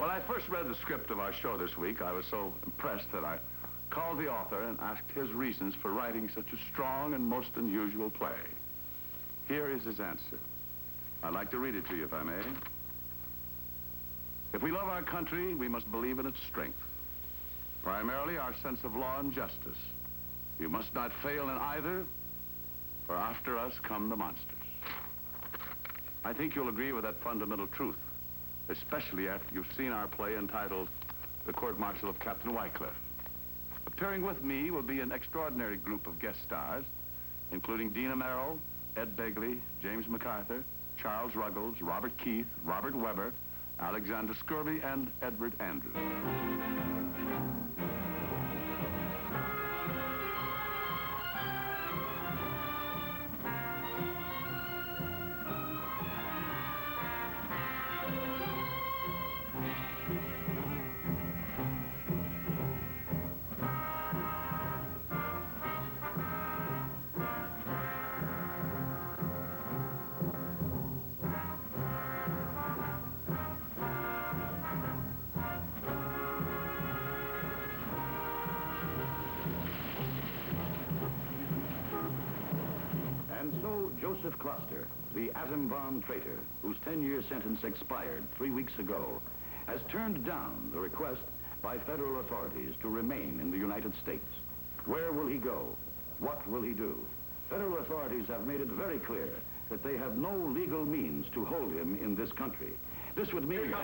When I first read the script of our show this week, I was so impressed that I called the author and asked his reasons for writing such a strong and most unusual play. Here is his answer. I'd like to read it to you, if I may. If we love our country, we must believe in its strength. Primarily, our sense of law and justice. We must not fail in either, for after us come the monsters. I think you'll agree with that fundamental truth, especially after you've seen our play entitled The Court-Martial of Captain Wycliff. Appearing with me will be an extraordinary group of guest stars, including Dina Merrill, Ed Begley, James MacArthur, Charles Ruggles, Robert Keith, Robert Weber, Alexander Scourby, and Edward Andrews. And so, Joseph Cluster, the atom bomb traitor, whose 10-year sentence expired 3 weeks ago, has turned down the request by federal authorities to remain in the United States. Where will he go? What will he do? Federal authorities have made it very clear that they have no legal means to hold him in this country. This would mean...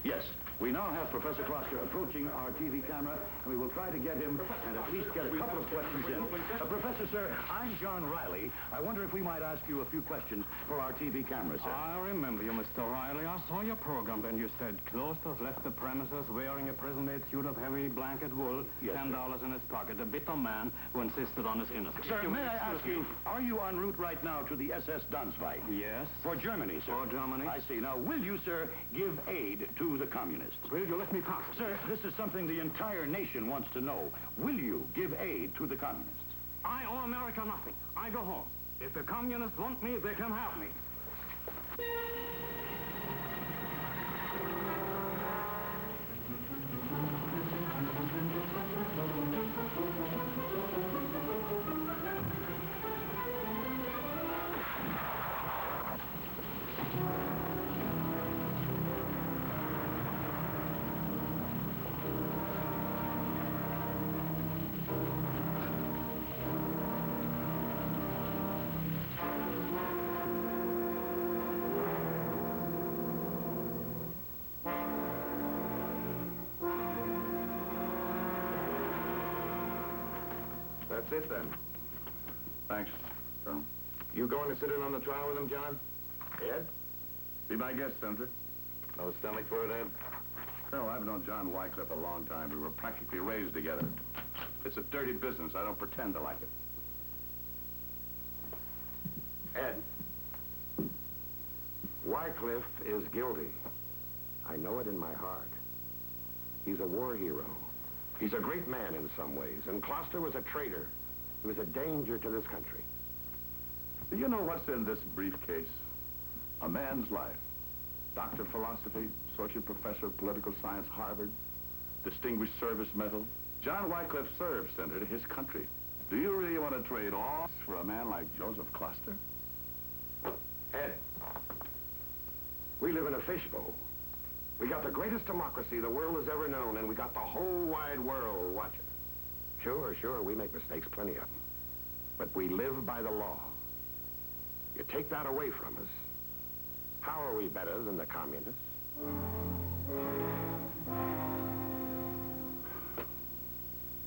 Yes, we now have Professor Cluster approaching our TV camera, and we will try to get him and at least get a couple of questions in. Professor, sir, I'm John Riley. I wonder if we might ask you a few questions for our TV camera, sir. I remember you, Mr. Riley. I saw your program, and you said Cluster's left the premises wearing a prison-made suit of heavy blanket wool, yes, $10 in his pocket, a bitter man who insisted on his innocence. Sir, may I ask you, are you en route right now to the SS Dunsvike? Yes. For Germany, sir? For Germany. I see. Now, will you, sir, give aid to the communists? Will you let me pass? Sir, this is something the entire nation wants to know. Will you give aid to the communists? I owe America nothing. I go home. If the communists want me, they can have me. That's it, then. Thanks, Colonel. You going to sit in on the trial with him, John? Ed? Be my guest, Senator. No stomach for it, Ed? Colonel, I've known John Wycliff a long time. We were practically raised together. It's a dirty business. I don't pretend to like it. Ed, Wycliff is guilty. I know it in my heart. He's a war hero. He's a great man in some ways, and Cluster was a traitor. He was a danger to this country. Do you know what's in this briefcase? A man's life. Doctor of Philosophy, Associate Professor of Political Science, Harvard, Distinguished Service Medal. John Wycliff served, Senator, to his country. Do you really want to trade all for a man like Joseph Cluster? Ed, we live in a fishbowl. We got the greatest democracy the world has ever known, and we got the whole wide world watching us. Sure, we make mistakes, plenty of them. But we live by the law. You take that away from us, how are we better than the communists?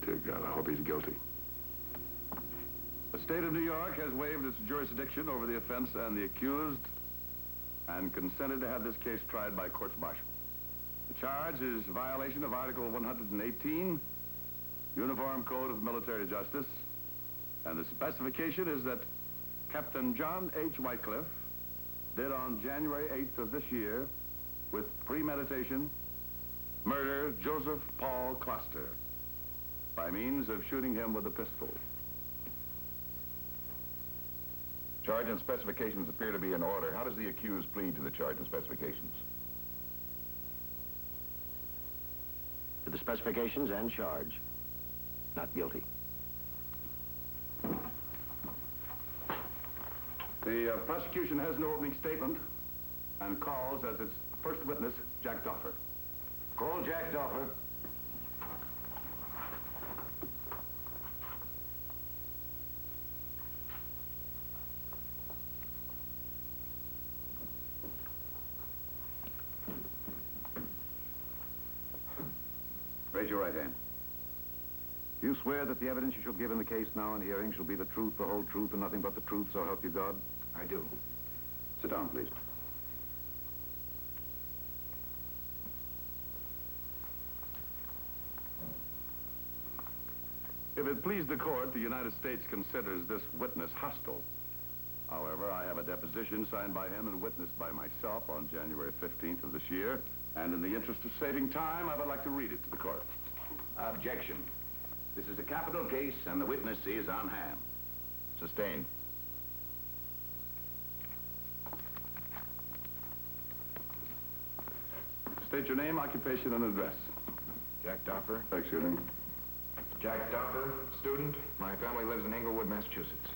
Dear God, I hope he's guilty. The state of New York has waived its jurisdiction over the offense and the accused and consented to have this case tried by courts-martial. The charge is violation of Article 118, Uniform Code of Military Justice, and the specification is that Captain John H. Wycliff did on January 8th of this year, with premeditation, murder Joseph Paul Cluster by means of shooting him with a pistol. Charge and specifications appear to be in order. How does the accused plead to the charge and specifications? to the specifications and charge. Not guilty. The prosecution has no opening statement and calls as its first witness, Jack Doffer. Call Jack Doffer. Raise your right hand. You swear that the evidence you shall give in the case now in hearing shall be the truth, the whole truth, and nothing but the truth, so help you God? I do. Sit down, please. If it please the court, the United States considers this witness hostile. However, I have a deposition signed by him and witnessed by myself on January 15th of this year. And in the interest of saving time, I would like to read it to the court. Objection. This is a capital case, and the witness is on hand. Sustained. State your name, occupation, and address. Jack Doffer. Excuse me. Jack Doffer, student. My family lives in Englewood, Massachusetts.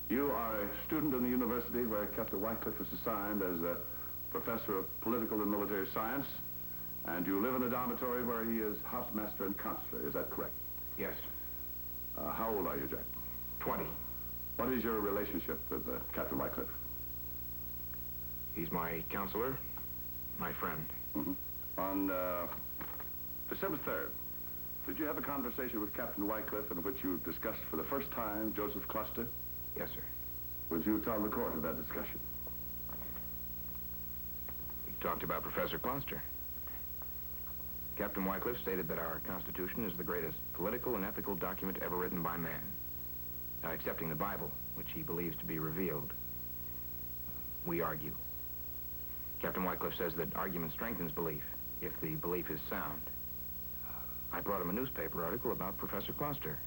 You are a student in the university where Captain Wycliff was assigned as a professor of political and military science, and you live in a dormitory where he is housemaster and counselor. Is that correct? Yes. How old are you, Jack? 20. What is your relationship with Captain Wycliff? He's my counselor, my friend. Mm-hmm. On December 3rd, did you have a conversation with Captain Wycliff in which you discussed for the first time Joseph Cluster? Yes, sir. Would you tell the court of that discussion? We talked about Professor Cluster. Captain Wycliff stated that our Constitution is the greatest political and ethical document ever written by man, excepting the Bible, which he believes to be revealed. We argue. Captain Wycliff says that argument strengthens belief, if the belief is sound. I brought him a newspaper article about Professor Cluster.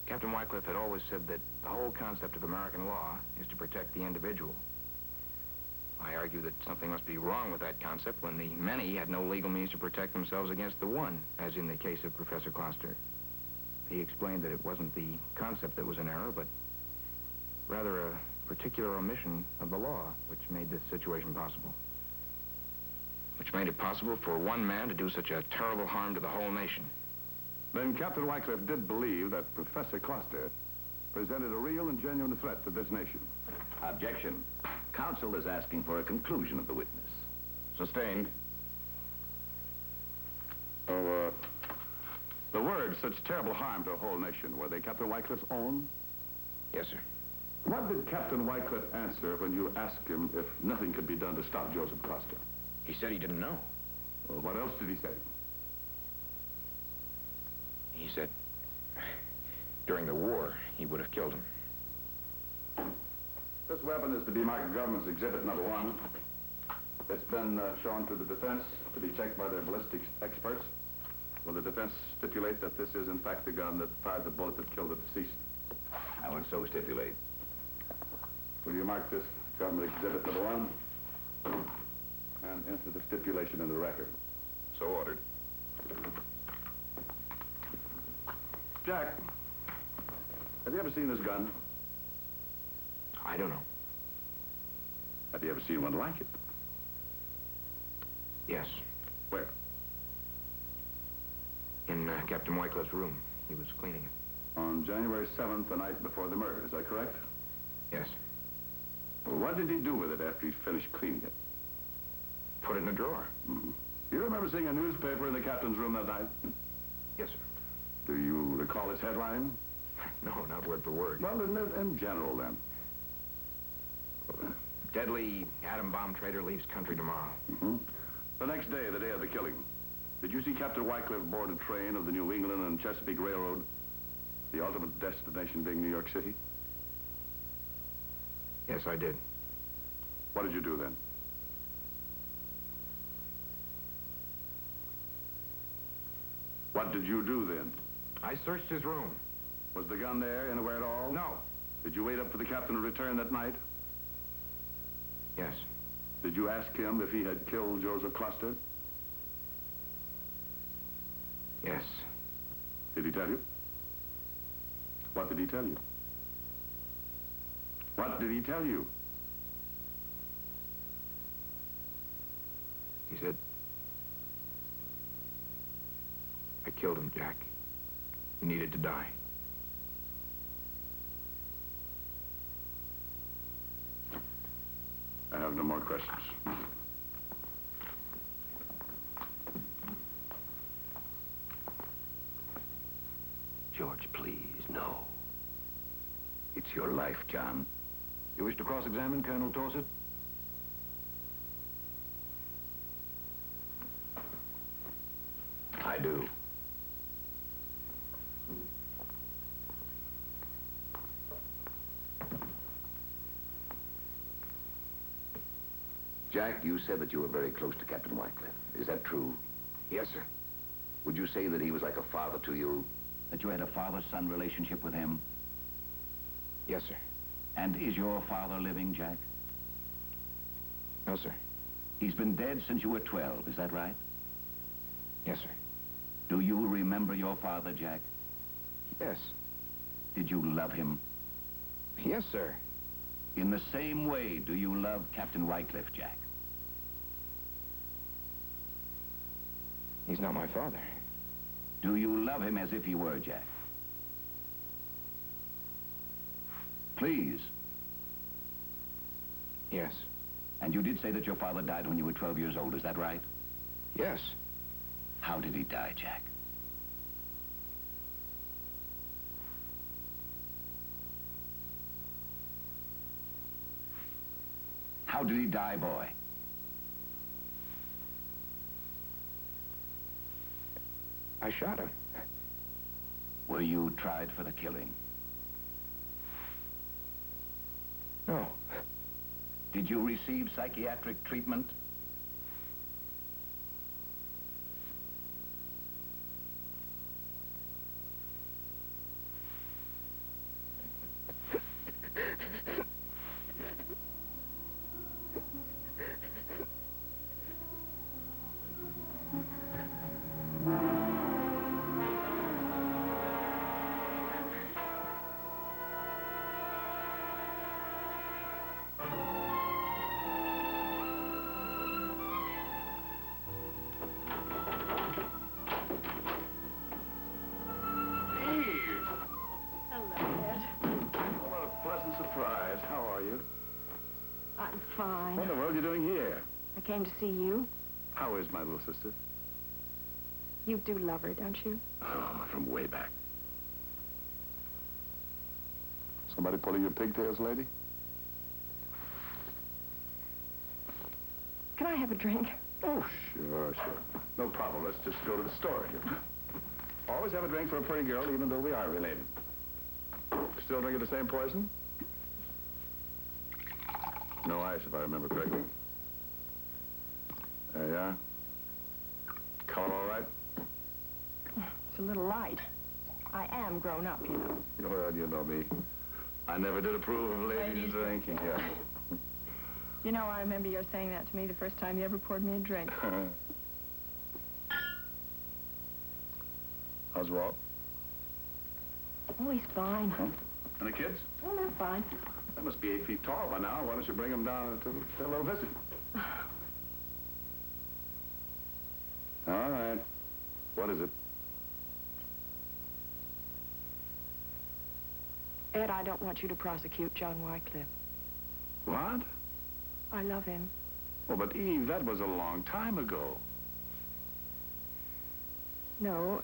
Captain Wycliff had always said that the whole concept of American law is to protect the individual. I argue that something must be wrong with that concept when the many had no legal means to protect themselves against the one, as in the case of Professor Cluster. He explained that it wasn't the concept that was in error, but rather a particular omission of the law which made this situation possible. Which made it possible for one man to do such a terrible harm to the whole nation. Then Captain Wycliff did believe that Professor Cluster presented a real and genuine threat to this nation. Objection. Counsel is asking for a conclusion of the witness. Sustained. So, the words, such terrible harm to a whole nation, were they Captain Wycliff's own? Yes, sir. What did Captain Wycliff answer when you asked him if nothing could be done to stop Joseph Cluster? He said he didn't know. Well, what else did he say? He said during the war, he would have killed him. This weapon is to be marked Government's Exhibit Number 1. It's been shown to the defense to be checked by their ballistics experts. Will the defense stipulate that this is, in fact, the gun that fired the bullet that killed the deceased? I would so stipulate. Will you mark this Government Exhibit Number 1? And enter the stipulation in the record. So ordered. Jack, have you ever seen this gun? I don't know. Have you ever seen one like it? Yes. Where? In Captain Wycliff's room. He was cleaning it. On January 7th, the night before the murder, is that correct? Yes. Well, what did he do with it after he'd finished cleaning it? Put it in a drawer. Mm-hmm. You remember seeing a newspaper in the captain's room that night? Yes, sir. Do you recall its headline? No, not word for word. Well, in general, then. Deadly atom bomb trader leaves country tomorrow. Mm-hmm. The next day, the day of the killing, did you see Captain Wycliff board a train of the New England and Chesapeake Railroad, the ultimate destination being New York City? Yes, I did. What did you do then? What did you do then? I searched his room. Was the gun there anywhere at all? No. Did you wait up for the captain to return that night? Yes. Did you ask him if he had killed Joseph Cluster? Yes. Did he tell you? What did he tell you? What did he tell you? He said, I killed him, Jack. He needed to die. I have no more questions. George, please, no. It's your life, John. You wish to cross-examine Colonel Dorset? I do. Jack, you said that you were very close to Captain Wycliff. Is that true? Yes, sir. Would you say that he was like a father to you? That you had a father-son relationship with him? Yes, sir. And is your father living, Jack? No, sir. He's been dead since you were 12, is that right? Yes, sir. Do you remember your father, Jack? Yes. Did you love him? Yes, sir. In the same way, do you love Captain Wycliff, Jack? He's not my father. Do you love him as if he were, Jack? Please. Yes. And you did say that your father died when you were 12 years old, is that right? Yes. How did he die, Jack? How did he die, boy? I shot him. Were you tried for the killing? No. Did you receive psychiatric treatment? Surprise. How are you? I'm fine. What in the world are you doing here? I came to see you. How is my little sister? You do love her, don't you? Oh, from way back. Somebody pulling your pigtails, lady? Can I have a drink? Oh, sure. No problem. Let's just go to the store. Always have a drink for a pretty girl, even though we are related. Still drinking the same poison? No ice, if I remember correctly. There you are. Color all right? It's a little light. I am grown up, you know. Well, you know me. I never did approve of ladies drinking, yeah. You know, I remember you saying that to me the first time you ever poured me a drink. How's Walt? Oh, he's fine. Huh? And the kids? Oh, they're fine. They must be 8 feet tall by now. Why don't you bring them down to a little visit? All right. What is it? Ed, I don't want you to prosecute John Wycliff. What? I love him. Well, but Eve, that was a long time ago. No.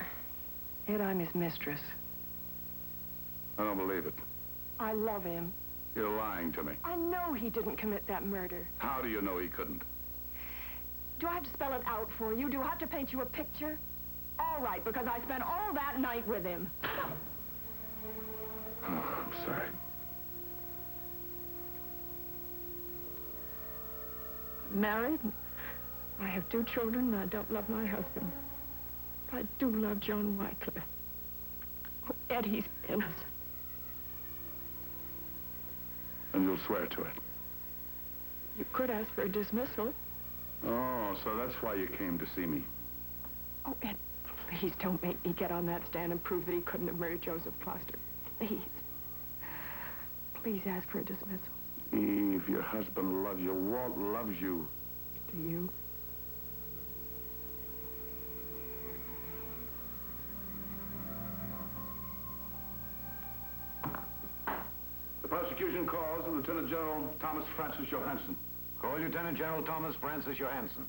Ed, I'm his mistress. I don't believe it. I love him. You're lying to me. I know he didn't commit that murder. How do you know he couldn't? Do I have to spell it out for you? Do I have to paint you a picture? All right, because I spent all that night with him. Oh, I'm sorry. Married. I have 2 children, and I don't love my husband. But I do love John Wycliff. Oh, Ed, he's innocent. And you'll swear to it. You could ask for a dismissal. Oh, so that's why you came to see me. Oh, Ed, Please don't make me get on that stand and prove that he couldn't have murdered Joseph Kloster. Please. Please ask for a dismissal. Eve, your husband loves you. Walt loves you. Do you? The prosecution calls Lieutenant General Thomas Francis Johansson. Call Lieutenant General Thomas Francis Johansson.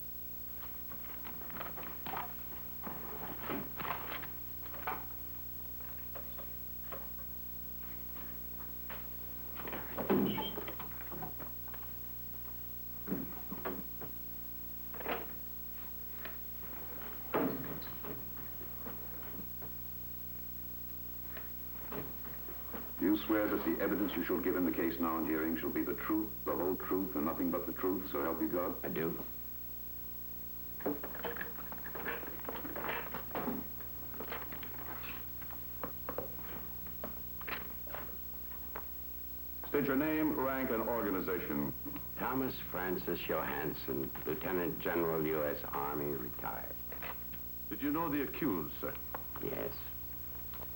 You swear that the evidence you shall give in the case now and hearing shall be the truth, the whole truth, and nothing but the truth, so help you God? I do. State your name, rank, and organization. Thomas Francis Johansson, Lieutenant General, U.S. Army, retired. Did you know the accused, sir? Yes.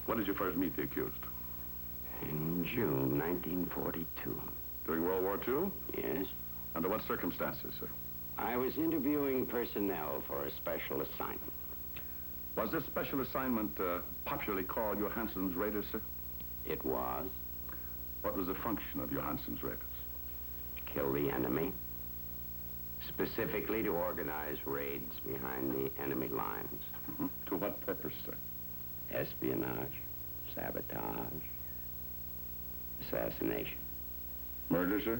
When did you first meet the accused? In June 1942. During World War II? Yes. Under what circumstances, sir? I was interviewing personnel for a special assignment. Was this special assignment popularly called Johansson's Raiders, sir? It was What was the function of Johansson's Raiders? to kill the enemy, specifically to organize raids behind the enemy lines. Mm-hmm. To what purpose, sir? Espionage, sabotage, assassination. Murder, sir?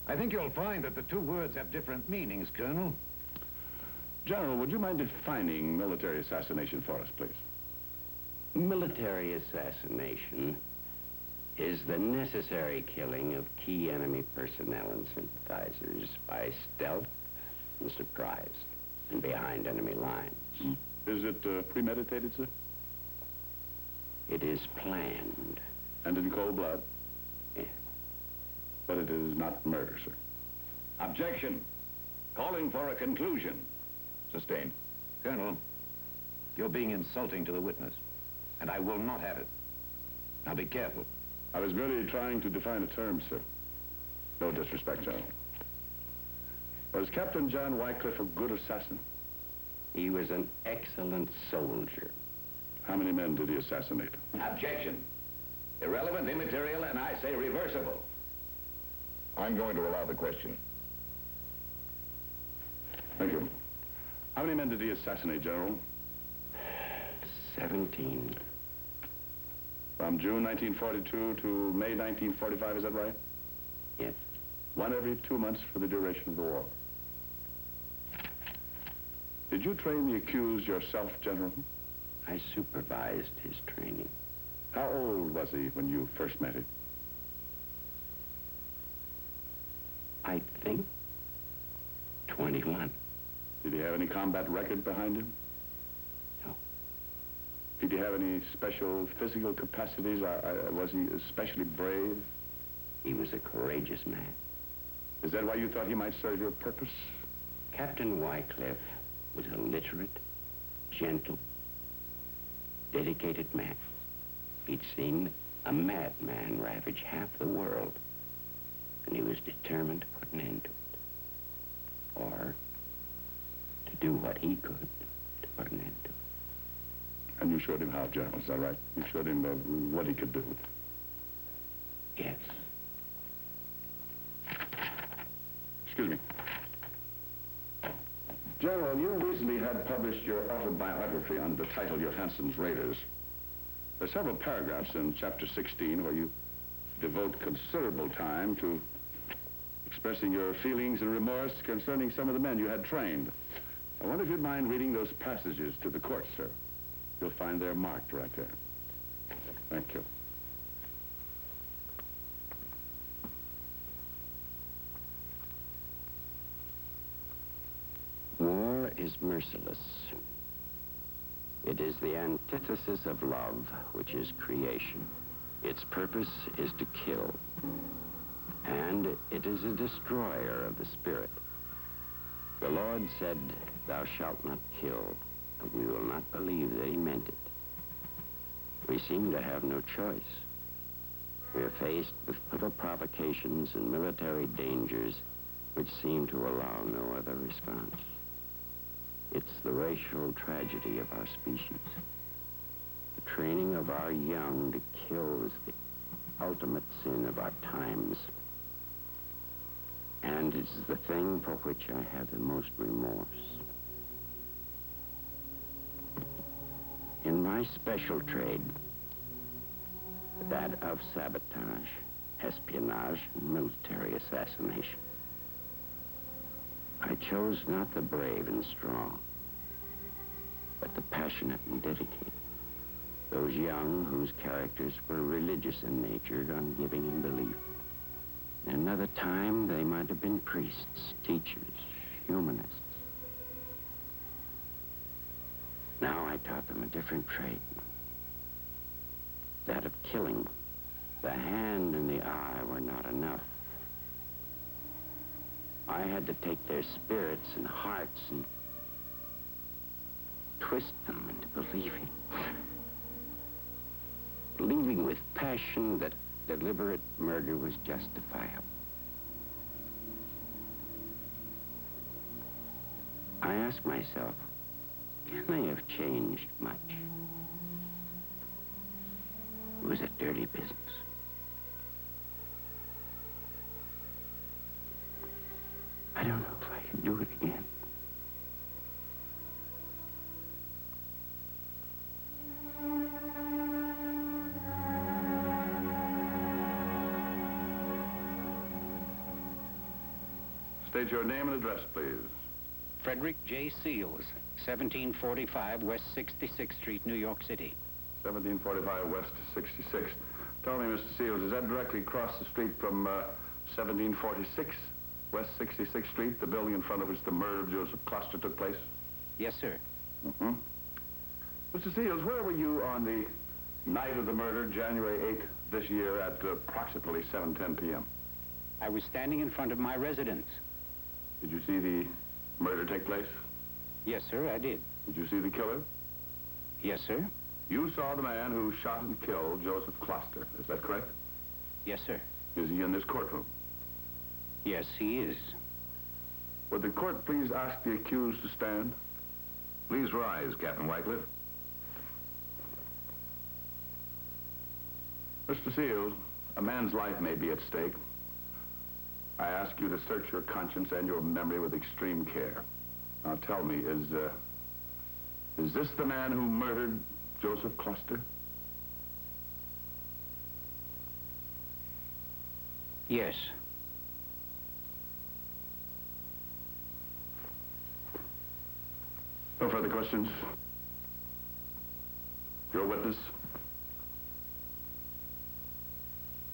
I think you'll find that the two words have different meanings, Colonel. General, would you mind defining military assassination for us, please? Military assassination is the necessary killing of key enemy personnel and sympathizers by stealth and surprise and behind enemy lines. Is it premeditated, sir? It is planned. And in cold blood? Yeah. But it is not murder, sir. Objection. Calling for a conclusion. Sustained. Colonel, you're being insulting to the witness, and I will not have it. Now be careful. I was merely trying to define a term, sir. No disrespect, General. Was Captain John Wycliff a good assassin? He was an excellent soldier. How many men did he assassinate? Objection. Irrelevant, immaterial, and I say reversible. I'm going to allow the question. Thank you. How many men did he assassinate, General? 17. From June 1942 to May 1945, is that right? Yes. One every 2 months for the duration of the war. Did you train the accused yourself, General? I supervised his training. How old was he when you first met him? I think 21. Did he have any combat record behind him? No. Did he have any special physical capacities? Was he especially brave? He was a courageous man. Is that why you thought he might serve your purpose? Captain Wycliff was a literate, gentle, dedicated man. He'd seen a madman ravage half the world, and he was determined to put an end to it. Or to do what he could to put an end to it. And you showed him how, General, is that right? You showed him what he could do. Yes. Excuse me. General, you recently had published your autobiography under the title Johansson's Raiders. There are several paragraphs in chapter 16 where you devote considerable time to expressing your feelings and remorse concerning some of the men you had trained. I wonder if you'd mind reading those passages to the court, sir. You'll find they're marked right there. Thank you. War is merciless. It is the antithesis of love, which is creation. Its purpose is to kill. And it is a destroyer of the spirit. The Lord said, "Thou shalt not kill. but we will not believe that he meant it. We seem to have no choice. We are faced with political provocations and military dangers which seem to allow no other response. It's the racial tragedy of our species. The training of our young to kill is the ultimate sin of our times. And it's the thing for which I have the most remorse. In my special trade, that of sabotage, espionage, and military assassination, I chose not the brave and strong, but the passionate and dedicated. Those young whose characters were religious in nature, ungiving in belief. In another time, they might have been priests, teachers, humanists. Now I taught them a different trade. That of killing. The hand and the eye were not enough. I had to take their spirits and hearts and twist them into believing. Believing with passion that deliberate murder was justifiable. I ask myself, can they have changed much? It was a dirty business. I don't know if I can do it again. State your name and address, please. Frederick J. Seals, 1745 West 66th Street, New York City. 1745 West 66. Tell me, Mr. Seals, is that directly across the street from 1746 West 66th Street, the building in front of which the murder of Joseph Cluster took place? Yes, sir. Mm-hmm. Mr. Seals, where were you on the night of the murder, January 8th this year at approximately 7:10 p.m.? I was standing in front of my residence. Did you see the murder take place? Yes, sir, I did. Did you see the killer? Yes, sir. You saw the man who shot and killed Joseph Cluster. Is that correct? Yes, sir. Is he in this courtroom? Yes, he is. Would the court please ask the accused to stand? Please rise, Captain Wycliff. Mr. Seals, a man's life may be at stake. I ask you to search your conscience and your memory with extreme care. Now tell me, is this the man who murdered Joseph Cluster? Yes. No further questions? Your witness?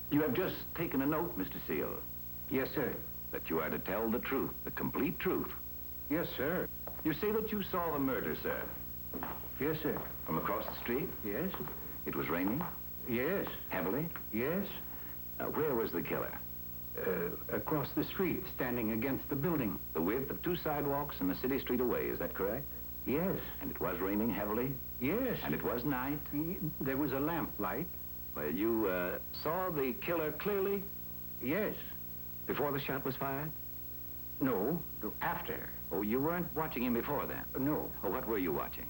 You have just taken a note, Mr. Seals. Yes, sir. That you are to tell the truth, the complete truth. Yes, sir. You say that you saw the murder, sir. Yes, sir. From across the street? Yes. It was raining? Yes. Heavily? Yes. Where was the killer? Across the street, standing against the building. The width of 2 sidewalks and a city street away, is that correct? Yes. And it was raining heavily? Yes. And it was night? There was a lamp light. Well, you saw the killer clearly Yes. before the shot was fired? No, after. Oh, you weren't watching him before then? No. Oh, what were you watching?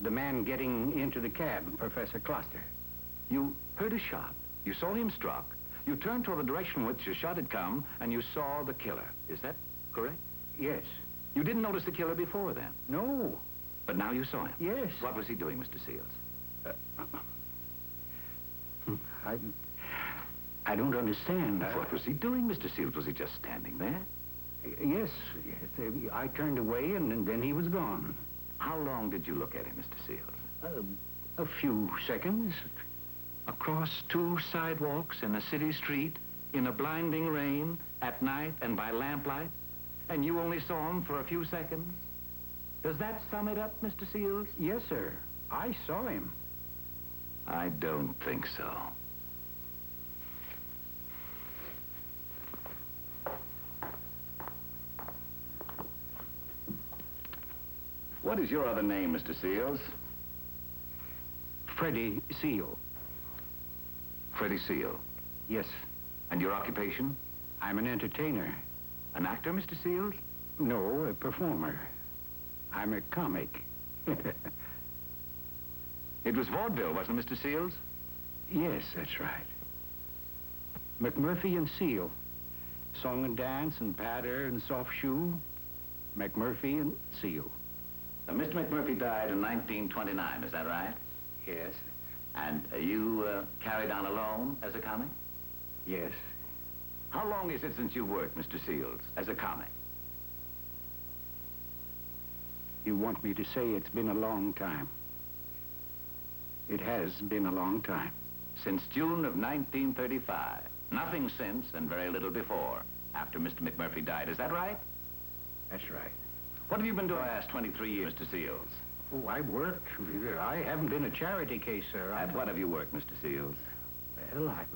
The man getting into the cab, Professor Cluster. You heard a shot. You saw him struck. You turned toward the direction which the shot had come, and you saw the killer. Is that correct? Yes. You didn't notice the killer before then? No. But now you saw him? Yes. What was he doing, Mr. Seals? I don't understand. What was he doing, Mr. Seals? Was he just standing there? Yes. I turned away, and then he was gone. How long did you look at him, Mr. Seals? A few seconds. Across 2 sidewalks in a city street, in a blinding rain, at night, and by lamplight, and you only saw him for a few seconds? Does that sum it up, Mr. Seals? Yes, sir. I saw him. I don't think so. What is your other name, Mr. Seals? Freddie Seal. Freddie Seal. Yes, And your occupation? I'm an entertainer. An actor, Mr. Seals? No, a performer. I'm a comic. It was vaudeville, wasn't it, Mr. Seals? Yes, that's right. McMurphy and Seal. Song and dance and patter and soft shoe. McMurphy and Seal. Mr. McMurphy died in 1929, is that right? Yes. And you carried on alone as a comic? Yes. How long is it since you worked, Mr. Seals, as a comic? You want me to say it's been a long time. It has been a long time. Since June of 1935. Nothing since and very little before, after Mr. McMurphy died. Is that right? That's right. What have you been doing the last 23 years, Mr. Seals? Oh, I've worked. I haven't been a charity case, sir. At what have you worked, Mr. Seals? Well, I've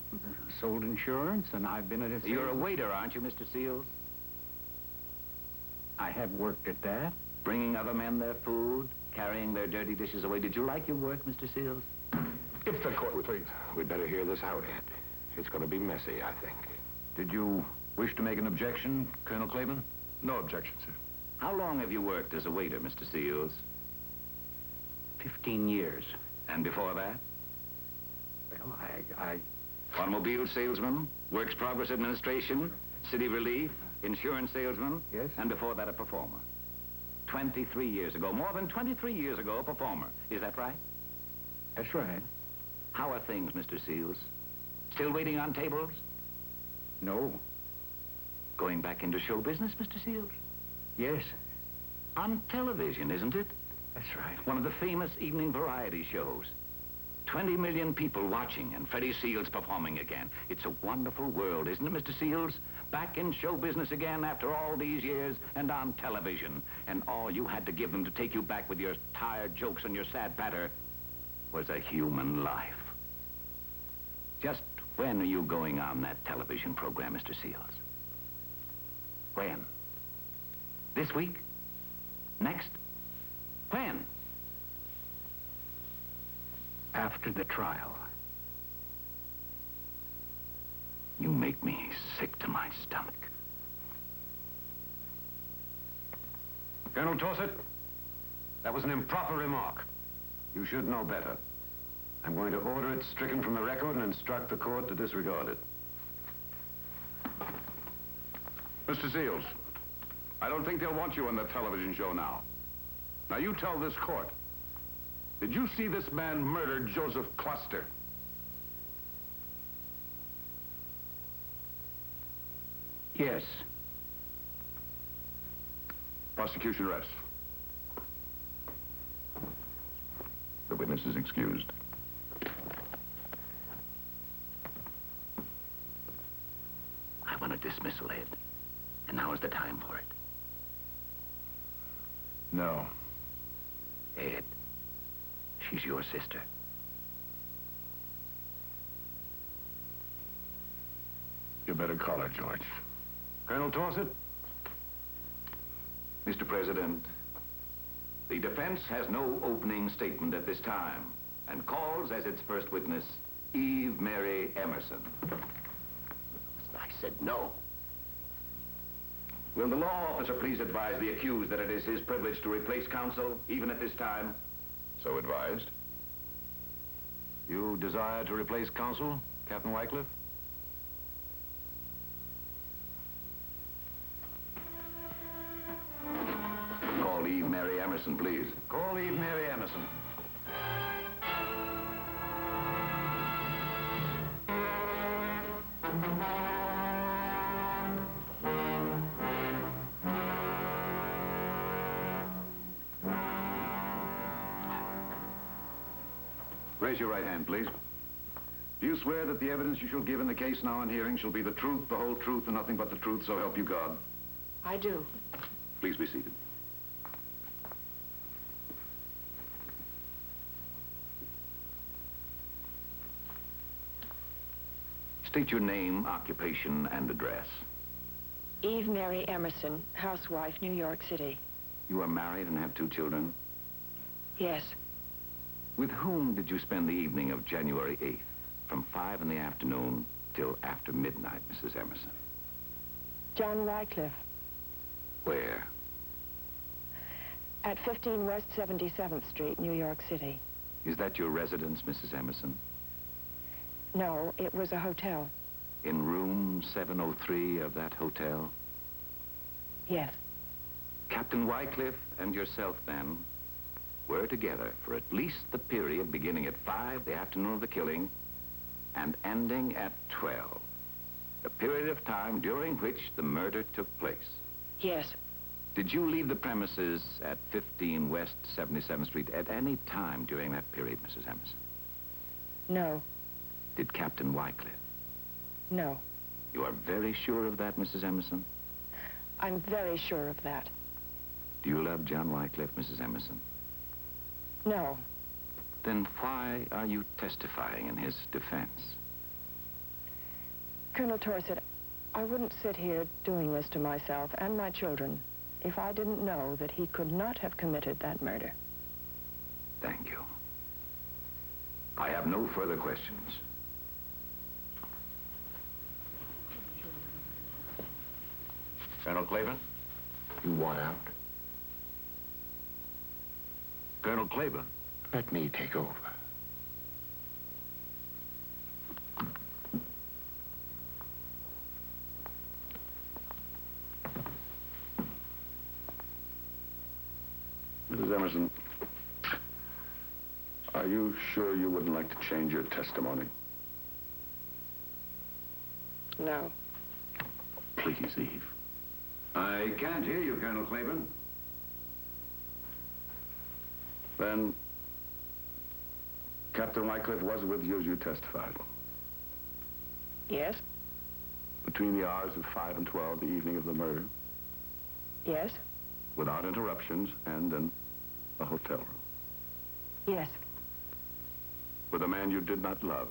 sold insurance, and I've been at a... You're a waiter, aren't you, Mr. Seals? I have worked at that. Bringing other men their food, carrying their dirty dishes away. Did you like your work, Mr. Seals? If the court would please, we'd better hear this out, Ed. It's going to be messy, I think. Did you wish to make an objection, Colonel Claiborne? No objection, sir. How long have you worked as a waiter, Mr. Seals? 15 years. And before that? Well, I... Automobile salesman, Works Progress Administration, City Relief, insurance salesman. Yes. And before that, a performer. 23 years ago, more than 23 years ago, a performer. Is that right? That's right. How are things, Mr. Seals? Still waiting on tables? No. Going back into show business, Mr. Seals? Yes. On television, isn't it? That's right. One of the famous evening variety shows. 20 million people watching, and Freddie Seals performing again. It's a wonderful world, isn't it, Mr. Seals? Back in show business again after all these years, and on television. And all you had to give them to take you back with your tired jokes and your sad patter was a human life. Just when are you going on that television program, Mr. Seals? When? This week? Next? When? After the trial. You make me sick to my stomach. Colonel Dorset, that was an improper remark. You should know better. I'm going to order it stricken from the record and instruct the court to disregard it. Mr. Seals, I don't think they'll want you on the television show now. Now, you tell this court. Did you see this man murder Joseph Cluster? Yes. Prosecution rests. The witness is excused. I want a dismissal, Ed. And now is the time for it. No. Ed, she's your sister. You better call her, George. Colonel Dorset? Mr. President, the defense has no opening statement at this time and calls as its first witness Eve Mary Emerson. I said no. Will the law officer please advise the accused that it is his privilege to replace counsel, even at this time? So advised. You desire to replace counsel, Captain Wycliff? Call Eve Mary Emerson, please. Call Eve Mary Emerson. Raise your right hand, please. Do you swear that the evidence you shall give in the case now in hearing shall be the truth, the whole truth, and nothing but the truth, so help you God? I do. Please be seated. State your name, occupation, and address. Eve Mary Emerson, housewife, New York City. You are married and have 2 children? Yes. With whom did you spend the evening of January 8th, from 5 in the afternoon till after midnight, Mrs. Emerson? John Wycliff. Where? At 15 West 77th Street, New York City. Is that your residence, Mrs. Emerson? No, it was a hotel. In room 703 of that hotel? Yes. Captain Wycliff and yourself, then, were together for at least the period beginning at 5 the afternoon of the killing and ending at 12. The period of time during which the murder took place. Yes. Did you leave the premises at 15 West 77th Street at any time during that period, Mrs. Emerson? No. Did Captain Wycliff? No. You are very sure of that, Mrs. Emerson? I'm very sure of that. Do you love John Wycliff, Mrs. Emerson? No. Then why are you testifying in his defense? Colonel Torset, I wouldn't sit here doing this to myself and my children if I didn't know that he could not have committed that murder. Thank you. I have no further questions. Colonel Claiborne? You want out? Colonel Claiborne? Let me take over. Mrs. Emerson, are you sure you wouldn't like to change your testimony? No. Please, Eve. I can't hear you, Colonel Claiborne. Then, Captain Wycliff was with you as you testified. Yes? Between the hours of 5 and 12, the evening of the murder, Yes? without interruptions, and in a hotel room. Yes. With a man you did not love.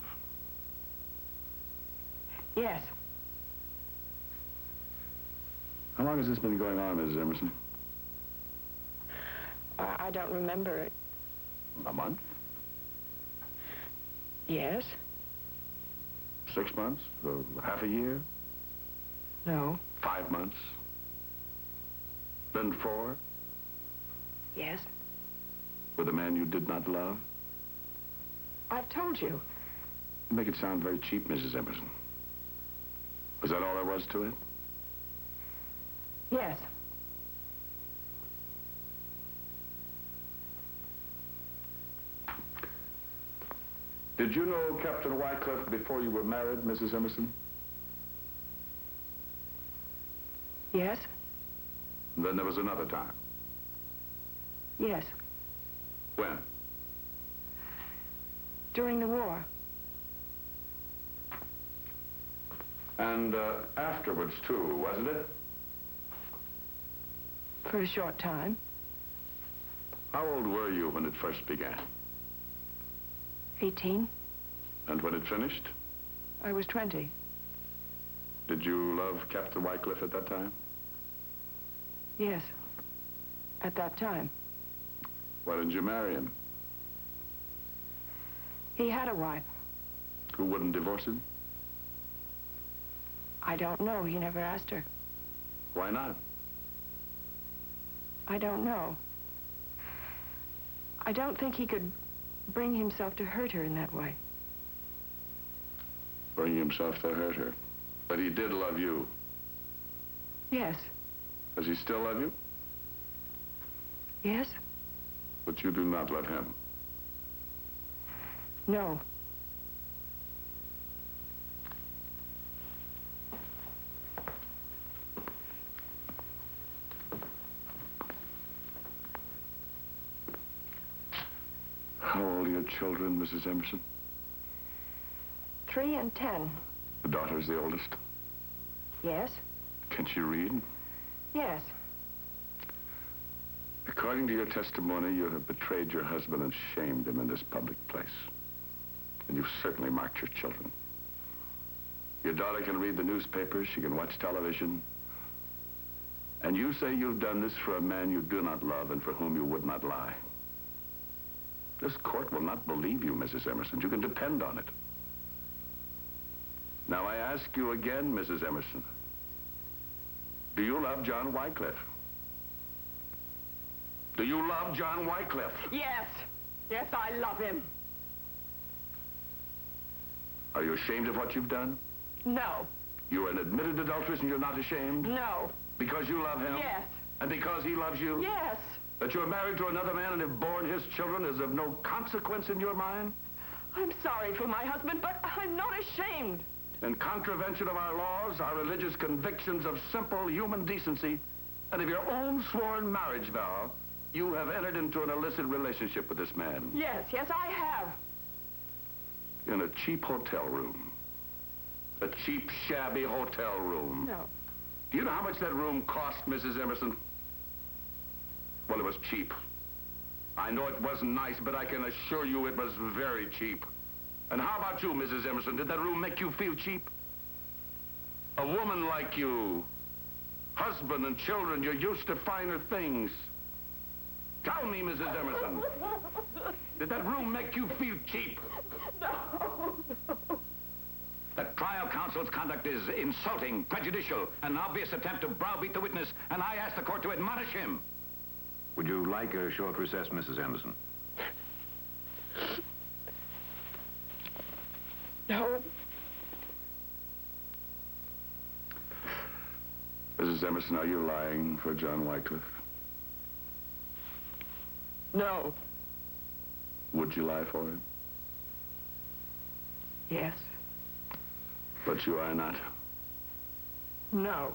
Yes. How long has this been going on, Mrs. Emerson? I don't remember it. A month? Yes? 6 months? Or half a year? No. 5 months? Then 4? Yes? With a man you did not love? I've told you. You make it sound very cheap, Mrs. Emerson. Was that all there was to it? Yes. Did you know Captain Wycliff before you were married, Mrs. Emerson? Yes? And then there was another time. Yes. When? During the war. And afterwards, too, wasn't it? For a short time. How old were you when it first began? 18. And when it finished? I was 20. Did you love Captain Wycliff at that time? Yes. At that time. Why didn't you marry him? He had a wife. Who wouldn't divorce him? I don't know. He never asked her. Why not? I don't know. I don't think he could bring himself to hurt her in that way. Bring himself to hurt her. But he did love you. Yes. Does he still love you? Yes? But you do not love him. No. How old are your children, Mrs. Emerson? 3 and 10. The daughter's the oldest. Yes? Can she read? Yes. According to your testimony, you have betrayed your husband and shamed him in this public place. And you've certainly marked your children. Your daughter can read the newspapers, she can watch television. And you say you've done this for a man you do not love and for whom you would not lie. This court will not believe you, Mrs. Emerson. You can depend on it. Now, I ask you again, Mrs. Emerson. Do you love John Wycliff? Do you love John Wycliff? Yes. Yes, I love him. Are you ashamed of what you've done? No. You're an admitted adulteress and you're not ashamed? No. Because you love him? Yes. And because he loves you? Yes. That you're married to another man and have borne his children is of no consequence in your mind? I'm sorry for my husband, but I'm not ashamed. In contravention of our laws, our religious convictions of simple human decency, and of your own sworn marriage vow, you have entered into an illicit relationship with this man. Yes, I have. In a cheap hotel room. A cheap, shabby hotel room. No. Do you know how much that room cost, Mrs. Emerson? Well, it was cheap. I know it wasn't nice, but I can assure you it was very cheap. And how about you, Mrs. Emerson? Did that room make you feel cheap? A woman like you, husband and children, you're used to finer things. Tell me, Mrs. Emerson, did that room make you feel cheap? No. The trial counsel's conduct is insulting, prejudicial, an obvious attempt to browbeat the witness, and I ask the court to admonish him. Would you like a short recess, Mrs. Emerson? No. Mrs. Emerson, are you lying for John Wycliff? No. Would you lie for him? Yes. But you are not. No.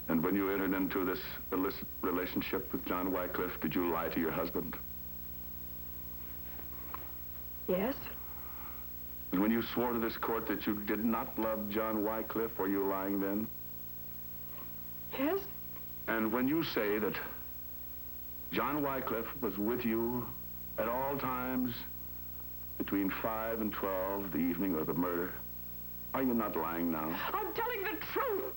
And when you entered into this illicit relationship with John Wycliff, did you lie to your husband? Yes. And when you swore to this court that you did not love John Wycliff, were you lying then? Yes. And when you say that John Wycliff was with you at all times between 5 and 12 the evening of the murder, are you not lying now? I'm telling the truth.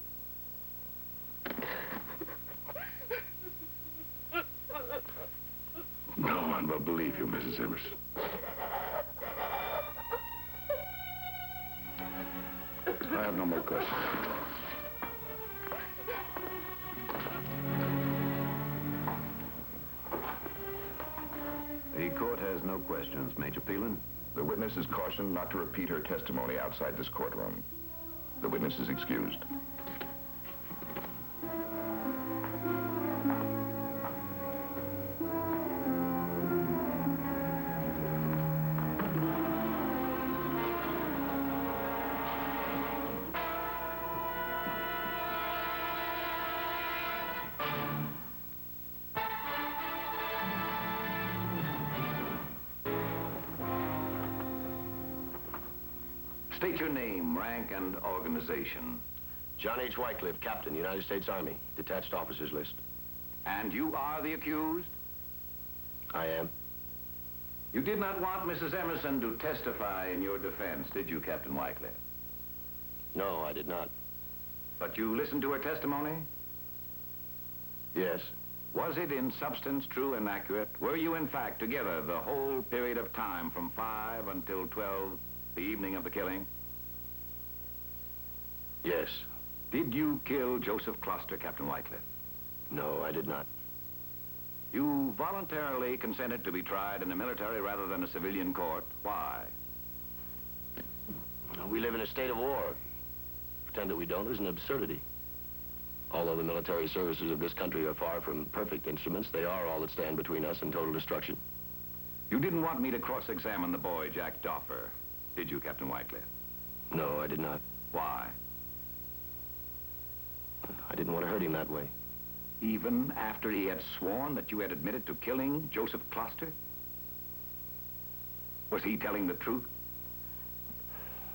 No one will believe you, Mrs. Emerson. I have no more questions. The court has no questions, Major Peelan. The witness is cautioned not to repeat her testimony outside this courtroom. The witness is excused. State your name, rank, and organization. John H. Wycliff, Captain, United States Army, Detached Officers List. And you are the accused? I am. You did not want Mrs. Emerson to testify in your defense, did you, Captain Wycliff? No, I did not. But you listened to her testimony? Yes. Was it in substance true and accurate? Were you, in fact, together the whole period of time from 5 until 12, the evening of the killing? Yes. Did you kill Joseph Closter, Captain Wycliff? No, I did not. You voluntarily consented to be tried in the military rather than a civilian court. Why? We live in a state of war. Pretend that we don't is an absurdity. Although the military services of this country are far from perfect instruments, they are all that stand between us and total destruction. You didn't want me to cross-examine the boy, Jack Doffer, did you, Captain Wycliff? No, I did not. Why? I didn't want to hurt him that way. Even after he had sworn that you had admitted to killing Joseph Closter? Was he telling the truth?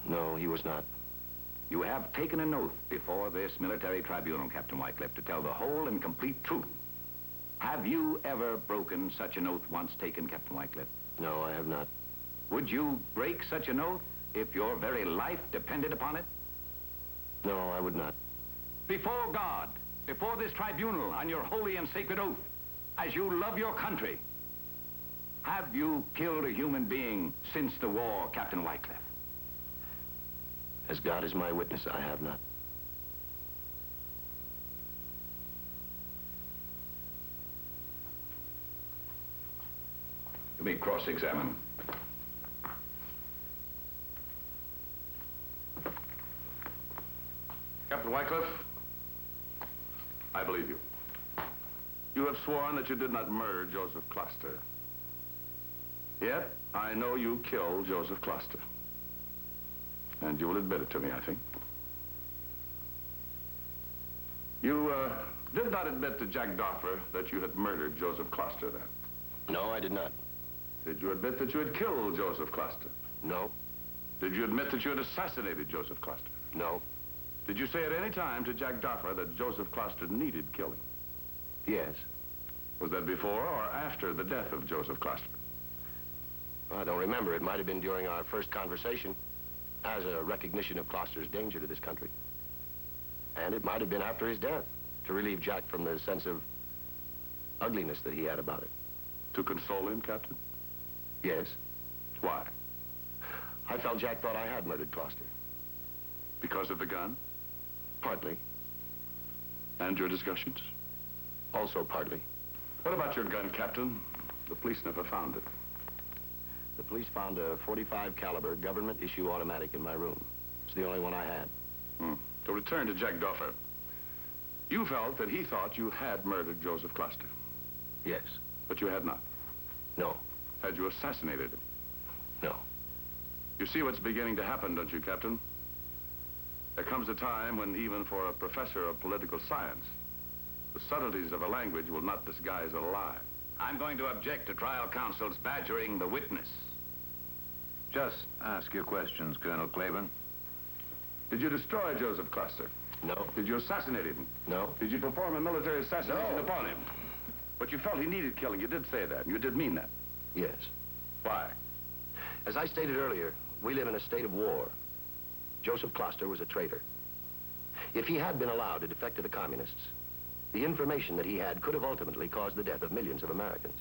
No, he was not. You have taken an oath before this military tribunal, Captain Wycliff, to tell the whole and complete truth. Have you ever broken such an oath once taken, Captain Wycliff? No, I have not. Would you break such an oath if your very life depended upon it? No, I would not. before God, before this tribunal, on your holy and sacred oath, as you love your country, have you killed a human being since the war, Captain Wycliff? As God is my witness, I have not. You may cross-examine. Captain Wycliff, I believe you. You have sworn that you did not murder Joseph Cluster. Yet, I know you killed Joseph Cluster. And you will admit it to me, I think. You did not admit to Jack Doffer that you had murdered Joseph Cluster, then? No, I did not. Did you admit that you had killed Joseph Cluster? No. Did you admit that you had assassinated Joseph Cluster? No. Did you say at any time to Jack Doffer that Joseph Cluster needed killing? Yes. Was that before or after the death of Joseph Cluster? Well, I don't remember. It might have been during our first conversation as a recognition of Cluster's danger to this country. And it might have been after his death to relieve Jack from the sense of ugliness that he had about it. To console him, Captain? Yes. Why? I felt Jack thought I had murdered Cluster. Because of the gun? Partly. And your discussions? Also partly. What about your gun, Captain? The police never found it. The police found a .45 caliber government-issue automatic in my room. It's the only one I had. To return to Jack Doffer, you felt that he thought you had murdered Joseph Cluster. Yes. But you had not. No. Had you assassinated him? No. You see what's beginning to happen, don't you, Captain? There comes a time when even for a professor of political science, the subtleties of a language will not disguise a lie. I'm going to object to trial counsel's badgering the witness. Just ask your questions, Colonel Claiborne. Did you destroy Joseph Cluster? No. Did you assassinate him? No. Did you perform a military assassination No. upon him? But you felt he needed killing. You did say that, and you did mean that. Yes. Why? As I stated earlier, we live in a state of war. Joseph Cluster was a traitor. If he had been allowed to defect to the communists, the information that he had could have ultimately caused the death of millions of Americans.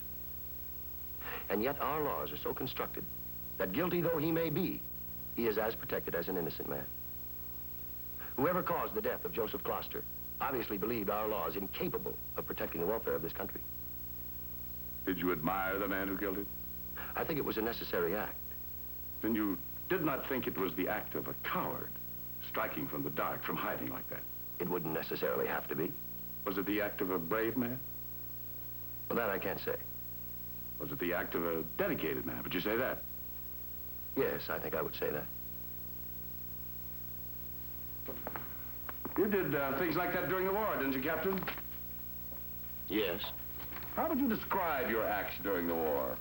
And yet our laws are so constructed that guilty though he may be, he is as protected as an innocent man. Whoever caused the death of Joseph Cluster obviously believed our laws incapable of protecting the welfare of this country. Did you admire the man who killed him? I think it was a necessary act. Then you did not think it was the act of a coward, striking from the dark, from hiding like that? It wouldn't necessarily have to be. Was it the act of a brave man? Well, that I can't say. Was it the act of a dedicated man? Would you say that? Yes, I think I would say that. You did things like that during the war, didn't you, Captain? Yes. How would you describe your acts during the war?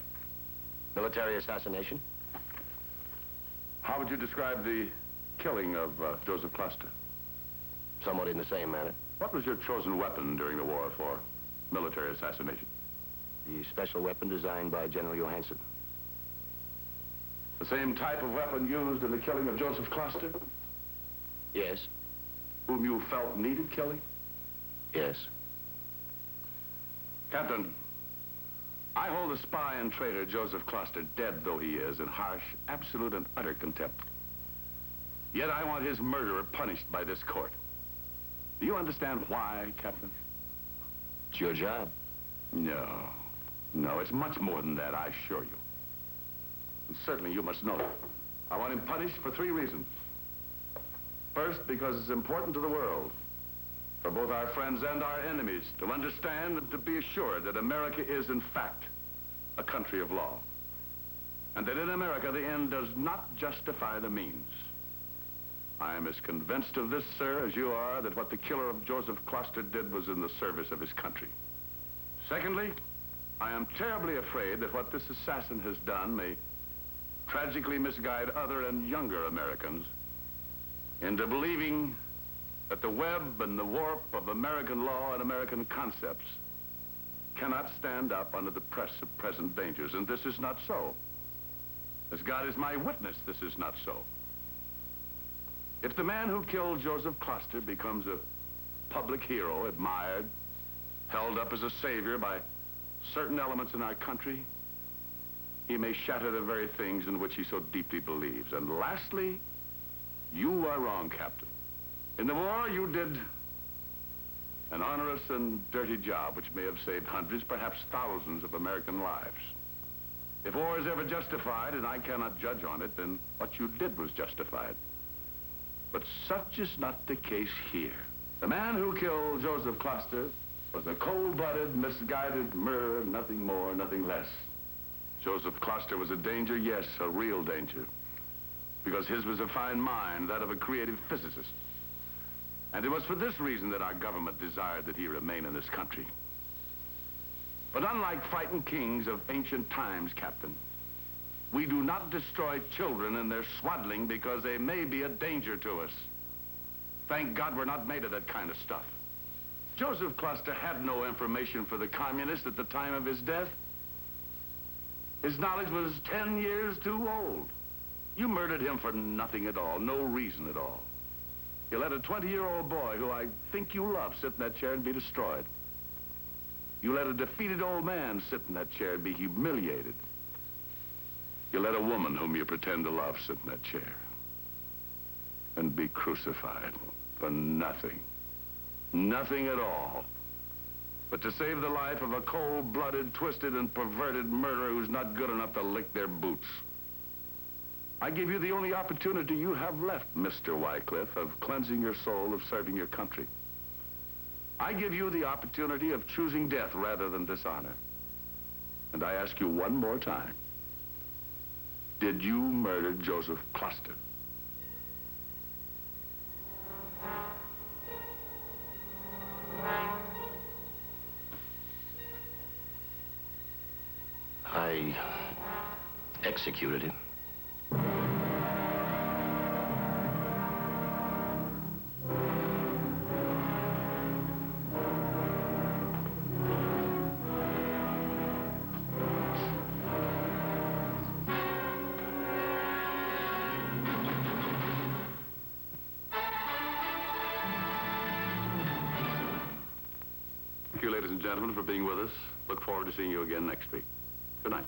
Military assassination? How would you describe the killing of Joseph Cluster? Somewhat in the same manner. What was your chosen weapon during the war for military assassination? The special weapon designed by General Johansson. The same type of weapon used in the killing of Joseph Cluster? Yes. Whom you felt needed killing? Yes. Captain, I hold the spy and traitor Joseph Cluster, dead though he is, in harsh, absolute, and utter contempt. Yet I want his murderer punished by this court. Do you understand why, Captain? It's your job. No. No, it's much more than that, I assure you. And certainly you must know it. I want him punished for 3 reasons. First, because it's important to the world, for both our friends and our enemies, to understand and to be assured that America is, in fact, a country of law. And that in America, the end does not justify the means. I am as convinced of this, sir, as you are, that what the killer of Joseph Cluster did was in the service of his country. Secondly, I am terribly afraid that what this assassin has done may tragically misguide other and younger Americans into believing that the web and the warp of American law and American concepts cannot stand up under the press of present dangers. And this is not so. As God is my witness, this is not so. If the man who killed Joseph Cluster becomes a public hero, admired, held up as a savior by certain elements in our country, he may shatter the very things in which he so deeply believes. And lastly, you are wrong, Captain. In the war, you did an onerous and dirty job which may have saved hundreds, perhaps thousands of American lives. If war is ever justified, and I cannot judge on it, then what you did was justified. But such is not the case here. The man who killed Joseph Cluster was a cold-blooded, misguided murderer, nothing more, nothing less. Joseph Cluster was a danger, yes, a real danger, because his was a fine mind, that of a creative physicist. And it was for this reason that our government desired that he remain in this country. But unlike frightened kings of ancient times, Captain, we do not destroy children in their swaddling because they may be a danger to us. Thank God we're not made of that kind of stuff. Joseph Cluster had no information for the communists at the time of his death. His knowledge was 10 years too old. You murdered him for nothing at all, no reason at all. You let a 20-year-old boy who I think you love sit in that chair and be destroyed. You let a defeated old man sit in that chair and be humiliated. You let a woman whom you pretend to love sit in that chair and be crucified for nothing. Nothing at all. But to save the life of a cold-blooded, twisted, and perverted murderer who's not good enough to lick their boots. I give you the only opportunity you have left, Mr. Wycliff, of cleansing your soul, of serving your country. I give you the opportunity of choosing death rather than dishonor. And I ask you one more time. Did you murder Joseph Cluster? I executed him. Thank you, ladies and gentlemen, for being with us. Look forward to seeing you again next week. Good night.